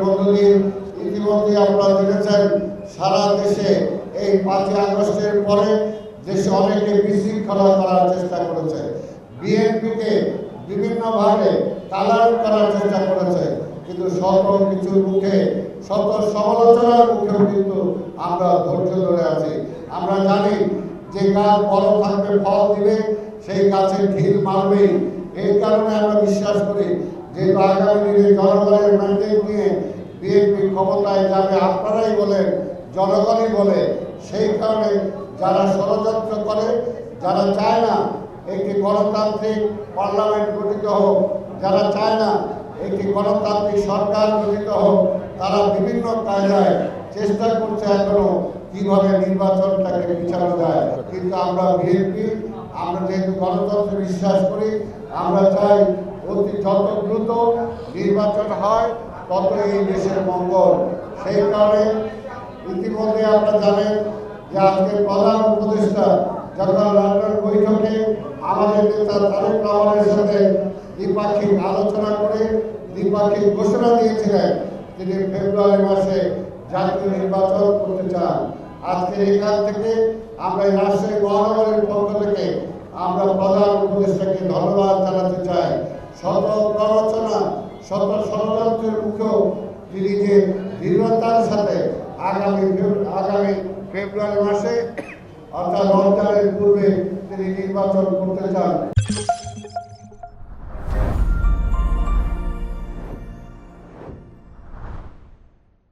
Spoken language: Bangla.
মধ্য দিয়ে ইতিমধ্যে আপনারা জেনেছেন সারা দেশে এই 5ই আগস্টের পরে দেশে অনেকে বিশৃঙ্খলা করার চেষ্টা করেছে, বিএনপিকে বিভিন্নভাবে কালার করার চেষ্টা করেছে, কিন্তু শত কিছুর মুখে শত সমালোচনার মুখেও কিন্তু আমরা ধৈর্য ধরে আছি। আমরা জানি যে গাছ বড় থাকবে ফল দিবে, সেই গাছে ঢিল মারবেই। এই কারণে আমরা বিশ্বাস করি যে আগামী দিনে জনগণের ম্যান্ডেট নিয়ে বিএনপি ক্ষমতায় যাবে, আপনারাই বলেন, জনগণই বলে। সেই কারণে যারা ষড়যন্ত্র করে, যারা চায় না একটি গণতান্ত্রিক পার্লামেন্ট গঠিত হোক, যারা চায় না একটি গণতান্ত্রিক সরকার গঠিত হোক, তারা বিভিন্ন কায়দায় চেষ্টা করছে এখনো কিভাবে নির্বাচনটাকে পিছানো যায়। কিন্তু আমরা বিএনপি, আমরা যেহেতু গণতন্ত্রে বিশ্বাস করি, আমরা চাই অতি যত দ্রুত নির্বাচন হয় তত এই দেশের মঙ্গল। সেই কারণে ইতিমধ্যে আপনারা জানেন যে আজকে প্রধান উপদেষ্টা যখন লন্ডন বৈঠকে আমাদের নেতা তারেক রহমানের সাথে দ্বিপাক্ষিক আলোচনা করে দ্বিপাক্ষিক ঘোষণা দিয়েছিলেন তিনি ফেব্রুয়ারি মাসে জাতীয় নির্বাচন করতে চান। আজকে এখান থেকে আমরা এই রাজশাহী মহানগরের পক্ষ থেকে আমরা প্রধান উপদেষ্টাকে ধন্যবাদ জানাতে চাই। শত প্ররোচনা, শত ষড়যন্ত্রের মুখেও তিনি যে দৃঢ়তার সাথে আগামী ফেব্রুয়ারি মাসে অর্থাৎ রমজানের পূর্বে তিনি নির্বাচন করতে চান।